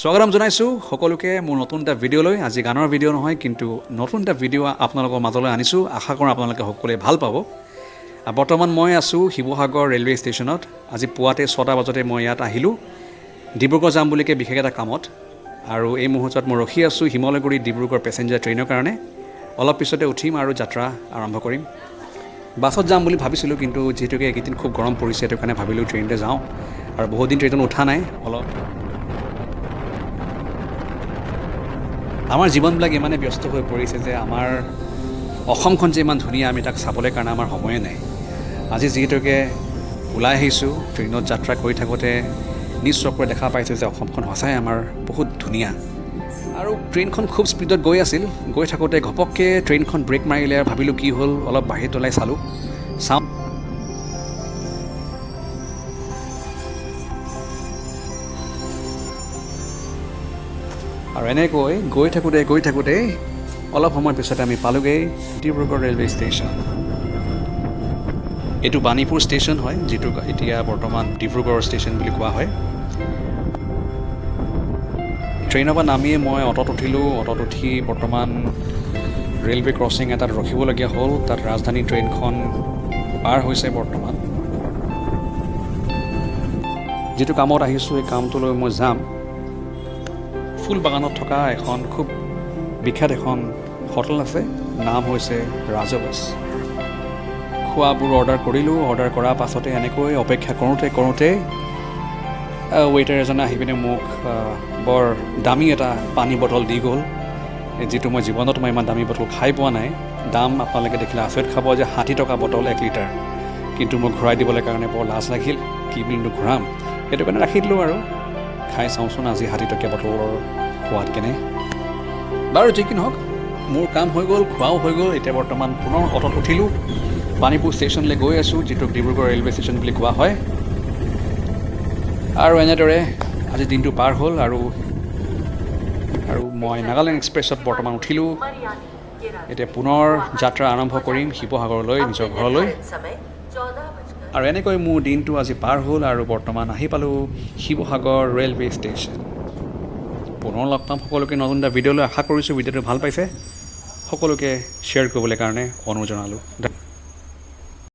স্বাগতম জনাইছোঁ সকলোকে মোৰ নতুন এটা ভিডিঅ'লৈ। আজি গানৰ ভিডিঅ' নহয়, কিন্তু নতুন এটা ভিডিঅ' আপোনালোকৰ মাজলৈ আনিছোঁ। আশা কৰোঁ আপোনালোকে সকলোৱে ভাল পাব। বৰ্তমান মই আছোঁ শিৱসাগৰ ৰেলৱে ষ্টেচনত। আজি পুৱাতে 6টা বজাতে মই ইয়াত আহিলোঁ ডিব্ৰুগড় যাম বুলিকে বিশেষ এটা কামত। আৰু এই মুহূৰ্তত মই ৰখি আছোঁ শিমলুগুৰি ডিব্ৰুগড় পেচেঞ্জাৰ ট্ৰেইনৰ কাৰণে। অলপ পিছতে উঠিম আৰু যাত্ৰা আৰম্ভ কৰিম। বাছত যাম বুলি ভাবিছিলোঁ, কিন্তু যিহেতুকে এইকেইদিন খুব গৰম পৰিছে, সেইটো কাৰণে ভাবিলোঁ ট্ৰেইনতে যাওঁ। আৰু বহুত দিন ট্ৰেইনত উঠা নাই। আমাৰ জীৱনবিলাক ইমানে ব্যস্ত হৈ পৰিছে যে আমাৰ অসমখন যে ইমান ধুনীয়া, আমি তাক চাবলৈ কাৰণে আমাৰ সময়ে নাই। আজি যিহেতুকে ওলাই আহিছোঁ ট্ৰেইনত যাত্ৰা কৰি থাকোঁতে নিজ চকুৰে দেখা পাইছোঁ যে অসমখন সঁচাই আমাৰ বহুত ধুনীয়া। আৰু ট্ৰেইনখন খুব স্পীডত গৈ আছিল। গৈ থাকোঁতে ঘপককৈ ট্ৰেইনখন ব্ৰেক মাৰিলে আৰু ভাবিলোঁ কি হ'ল, অলপ বাহিৰত ওলাই চাওঁ। আৰু এনেকৈ গৈ থাকোঁতে অলপ সময়ৰ পিছতে আমি পালোঁগৈ ডিব্ৰুগড় ৰেলৱে ষ্টেচন। এইটো বাণীপুৰ ষ্টেচন হয়, যিটো এতিয়া বৰ্তমান ডিব্ৰুগড় ষ্টেচন বুলি কোৱা হয়। ট্ৰেইনৰ পৰা নামিয়ে মই অ'টত উঠিলোঁ। অ'টত উঠি বৰ্তমান ৰেলৱে ক্ৰছিং এটাত ৰখিবলগীয়া হ'ল। তাত ৰাজধানী ট্ৰেইনখন পাৰ হৈছে বৰ্তমান। যিটো কামত আহিছোঁ সেই কামটোলৈ মই যাম। ফুল বাগানত থকা এখন খুব বিখ্যাত এখন হোটেল আছে, নাম হৈছে ৰাজবাছ। খোৱাবোৰ অৰ্ডাৰ কৰিলোঁ। অৰ্ডাৰ কৰাৰ পাছতে এনেকৈ অপেক্ষা কৰোঁতে ৱেইটাৰ এজনে আহি পিনে মোক বৰ দামী এটা পানী বটল দি গ'ল, যিটো মই জীৱনত ইমান দামী বটল খাই পোৱা নাই। দাম আপোনালোকে দেখিলে আচৰিত খাব যে 60 টকা বটল 1 লিটাৰ। কিন্তু মোক ঘূৰাই দিবলৈ কাৰণে বৰ লাজ লাগিল, কি বুলিনো ঘূৰাম, সেইটো কাৰণে ৰাখি দিলোঁ আৰু খাই চাওঁচোন আজি 60 টকীয়া বটলৰ সোৱাদ কেনে। বাৰু যি কি নহওক, মোৰ কাম হৈ গ'ল, খোৱাও হৈ গ'ল। এতিয়া বৰ্তমান পুনৰ অ'টত উঠিলোঁ, বাণীপুৰ ষ্টেচনলৈ গৈ আছোঁ, যিটো ডিব্ৰুগড় ৰেলৱে ষ্টেচন বুলি কোৱা হয়। আৰু এনেদৰে আজি দিনটো পাৰ হ'ল। আৰু মই নাগালেণ্ড এক্সপ্ৰেছত বৰ্তমান উঠিলোঁ। এতিয়া পুনৰ যাত্ৰা আৰম্ভ কৰিম শিৱসাগৰলৈ, নিজৰ ঘৰলৈ। আৰু এনেকৈ মোৰ দিনটো আজি পাৰ হ'ল আৰু বৰ্তমান আহি পালোঁ শিৱসাগৰ ৰেলৱে ষ্টেচন। পুনৰ লগ পাম সকলোকে নতুন এটা ভিডিঅ'লৈ। আশা কৰিছোঁ ভিডিঅ'টো ভাল পাইছে। সকলোকে শ্বেয়াৰ কৰিবলৈ কাৰণে অনুৰোধ জনালোঁ।